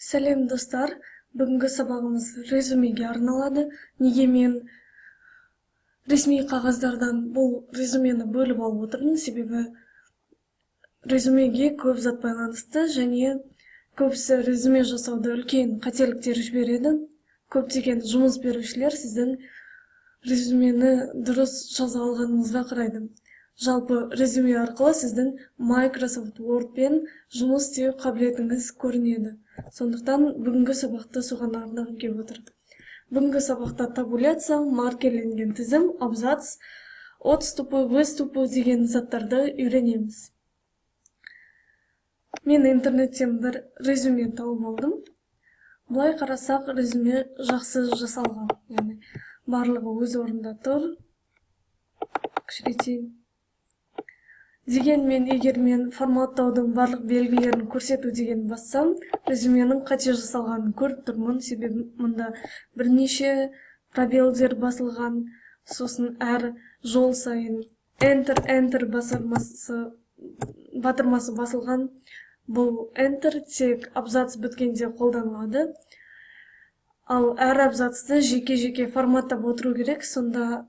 Сәлем достар, бүгінгі сабағымыз резюмеге арналады. Неге мен ресми қағаздардан бұл резюмені бөліп алып отырмын, себебі резюмеге көп зат байланысты және көбісі резюме жасауда үлкен қателіктер жібереді. Көптеген жұмыс берушілер сіздің резюмені дұрыс жаза алғаныңызға қарайды. Жалпы резюме арқылы сіздің Microsoft Word пен жұмыс істеу қабілетіңіз көрінеді. Сондықтан бүгінгі сабақты соған арнағым келіп отыр. Бүгінгі сабақта табуляция, маркерленген тізім, абзац, отступы, выступы деген заттарды үйренеміз. Мен интернеттен бір резюме тауып алдым. Бұлай қарасақ, резюме жақсы жасалған. Яғни барлығы өз орнында тұр. Кішірейтейін. Дегенмен, егер мен форматтаудың барлық белгілерін көрсету деген бассам, резюменің қате жасалғанын көріп тұрмын, себебі мұнда бірнеше пробелдер басылған, сосын әр жол сайын Enter батырмасы басылған. Бұл Enter тек абзац біткенде қолданылады, ал әр абзацты жеке-жеке форматтап отыру керек, сонда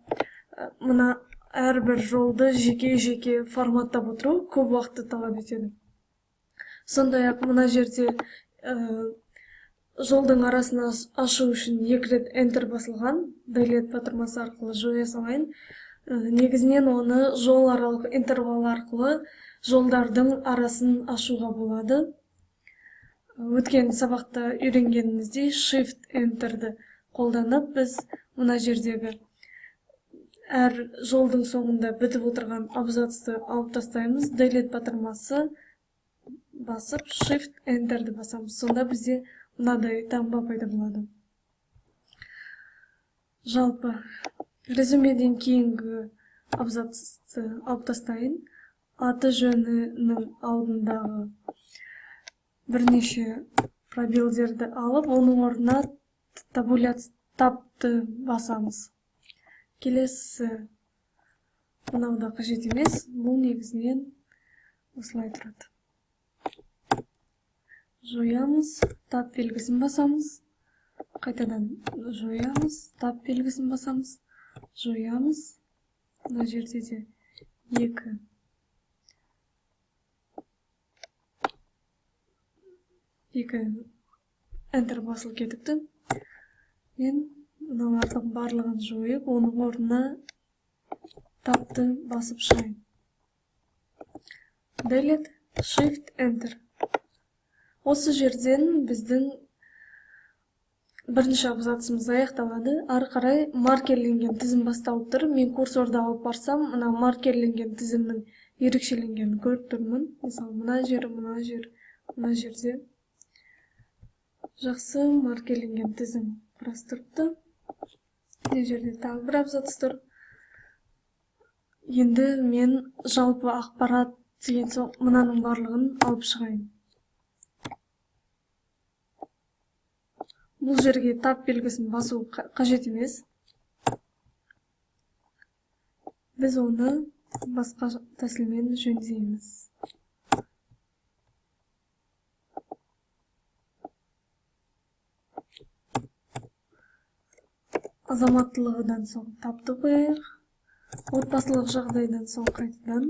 мұна әрбір жолды жеке-жеке форматтап отыру көп уақытты талап етеді. Сондай-ақ мына жерде жолдың арасын ашу үшін 2 рет Enter басылған, Delete батырмасы арқылы жоя салайын. Негізінен оны жол аралық интервал арқылы жолдардың арасын ашуға болады. Өткен сабақта үйренгеніміздей Shift Enter'ді қолданып, біз мына жердегі әр жолдың соңында бітіп отырған абзацты алып тастаймыз. Delete батырмасы басып, Shift Enter'ді басамыз. Сонда бізде мынадай таңба пайда болады. Жалпы резюмеден кейінгі абзацты алып тастайын. Аты жөнінің алдындағы бірнеше пробелдерді алып, оның орнына табты басамыз. Келесі мынауда қажет емес, бұл негізінен осылай тұрады. Жоямыз, тап белгісін басамыз, қайтадан жоямыз, тап белгісін басамыз, жоямыз. Мына жерде де 2 Enter басылып кетіпті. Мен мыналардың барлығын жойып, оның орнына тапты басып шығайын. Delete, Shift, Enter. Осы жерден біздің бірінші абзацымыз аяқталады. Ары қарай маркерленген тізім басталып тұр. Мен курсорды алып барсам, мына маркерленген тізімнің ерекшеленгенін көріп тұрмын. Мысалы, мына жерде жақсы маркерленген тізім құрастырыпты. Мына жерде тағы бір абзац тұр. Енді мен жалпы ақпарат деген соң мынаның барлығын алып шығайын. Бұл жерге тап белгісін басу қажет емес. Біз оны басқа тәсілмен жөндейміз. Азаматтылығыдан соң тапты қояйық. Отбасылық жағдайдан соң қайтадан.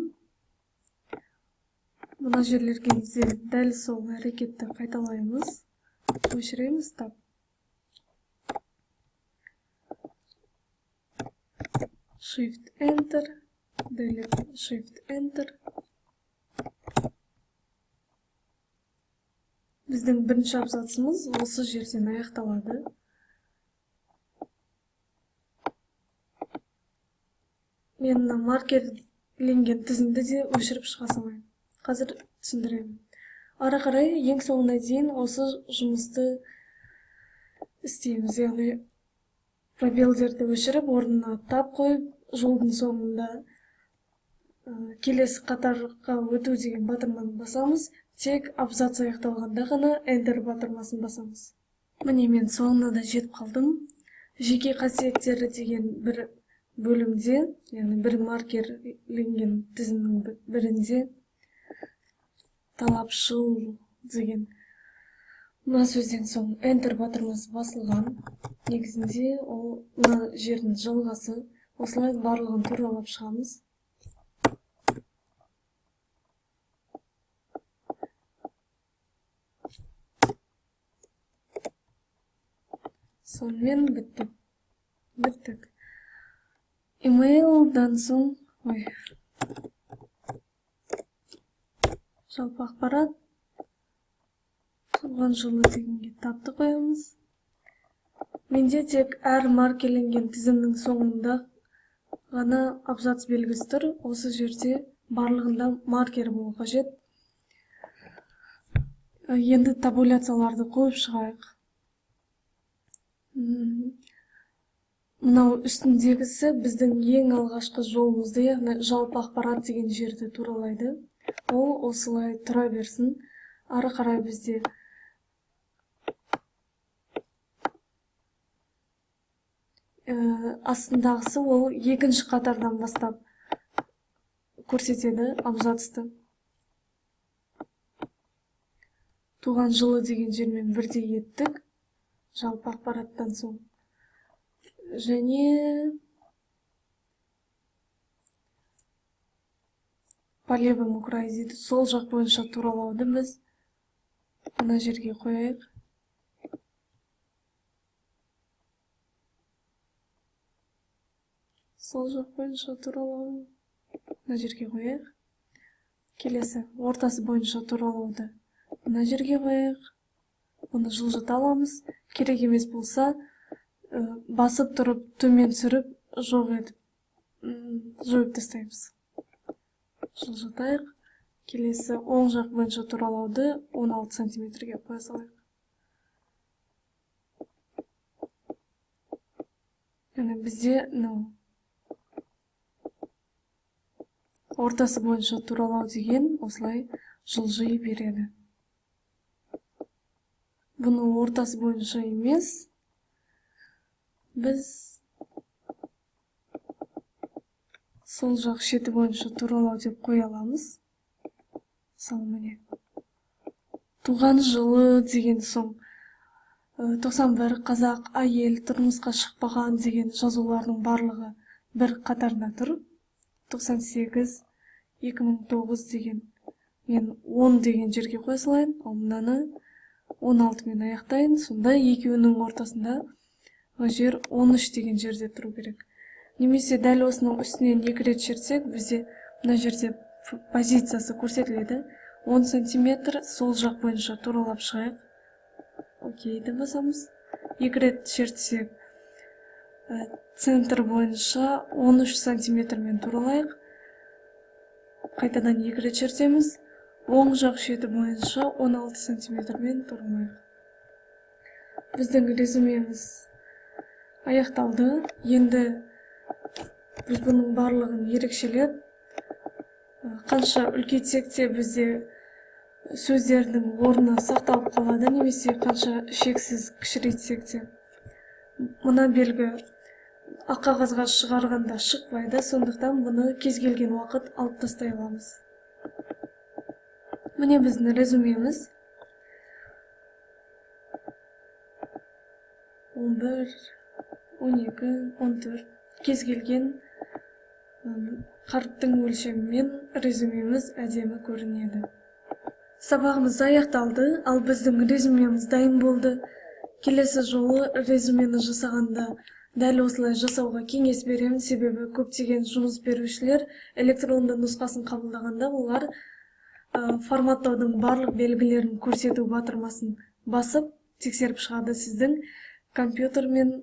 Мына жерлерге дәл сол әрекетті қайталаймыз. Өшіреміз тап. Shift Enter, Delete, Shift Enter. Біздің бірінші абзацымыз осы жерден аяқталады. Мен маркерленген тізімді де өшіріп шыға салайын. Қазір түсіндіремін. Ары қарай ең соңына дейін осы жұмысты істейміз. Яғни пробелдерді өшіріп, орнына тап қойып, жолдың соңында келесі қатарға өту деген батырманы басамыз. Тек абзац аяқталғанда ғана Enter батырмасын басамыз. Міне мен соңына да жетіп қалдым. Жеке қасиеттері деген бір бөлімде, яғни бір маркерленген тізімнің бірінде талапшыл деген Мына сөзден соң Enter батырмасы басылған. Негізінде ол мына жердің жалғасы. Осылай барлығын туралап шығамыз. Сонымен біттік. Emailдан соң, жалпы ақпарат, туған жылы дегенге тапты қоямыз. Менде тек әр маркеленген тізімнің соңында ғана абзац белгісі тұр. Осы жерде барлығында маркер болу қажет. Енді табуляцияларды қойып шығайық. Мынау үстіндегісі біздің ең алғашқы жолымызды, яғни жалпы ақпарат деген жерді туралайды. Ол осылай тұра берсін. Ары қарай бізде астындағысы ол екінші қатардан бастап көрсетеді абзацты. Туған жылы деген жермен бірдей еттік. Жалпы ақпараттан соң. Және по левому краю дейді. Сол жақ бойынша туралауды біз мына жерге қояйық. Сол жақ бойынша туралауды мына жерге қояйық. Келесі ортасы бойынша туралауды мына жерге қояйық. Оны жылжыта аламыз. Керек емес болса, басып тұрып, төмен сүріп, жоқ етіп, жойып тастаймыз. Жылжытайық. Келесі оң жақ бойынша туралауды 16 сантиметрге қоя салайық. Яғни бізде ортасы бойынша туралау деген осылай жылжи береді. Бұны ортасы бойынша емес, біз сол жақ шеті бойынша туралау деп қоя аламыз. Мысалы міне. Туған жылы деген соң 91 қазақ әйел тұрмысқа шықпаған деген жазулардың барлығы бір қатарда тұр. 98 2009 деген мен 10 деген жерге қоя салайын, ал мынаны 16 мен аяқтайын. Сонда екеуінің ортасында жер 13 деген жерде тұру керек. Немесе дәл осының үстінен 2 рет шертсек, бізде мына жерде позициясы көрсетіледі. 10 сантиметр сол жақ бойынша туралап шығайық. Окейді басамыз. 2 рет шертсек, центр бойынша 13 сантиметрмен туралайық. Қайтадан 2 рет шертеміз. Оң жақ шеті бойынша 16 сантиметрмен туралайық. Біздің резюмеміз аяқталды. Енді біз бұның барлығын ерекшелеп, қанша үлкейтсек те бізде сөздердің орны сақталып қалады, немесе қанша шексіз кішірейтсек те. Мына белгі ақ қағазға шығарғанда шықпайды, сондықтан бұны кез келген уақыт алып тастай аламыз. Міне біздің резюмеміз. 11, 12, 14. Кез келген қарттың өлшемімен резюмеміз әдемі көрінеді. Сабағымыз аяқталды, ал біздің резюмеміз дайын болды. Келесі жолы резюмені жасағанда дәл осылай жасауға кеңес беремін, себебі көптеген жұмыс берушілер электронды нұсқасын қабылдағанда олар форматтаудың барлық белгілерін көрсету батырмасын басып тексеріп шығады. Сіздің компьютермен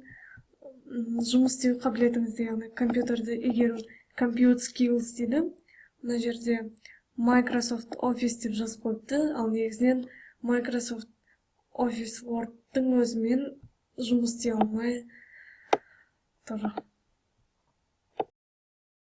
жұмыс істеу қабілетіңізді, яғни компьютерді игеру, compute skills дейді. Мына жерде Microsoft Office деп жазып қойыпты, ал негізінен Microsoft Office Word'тың өзімен жұмыс істей алмай тұр.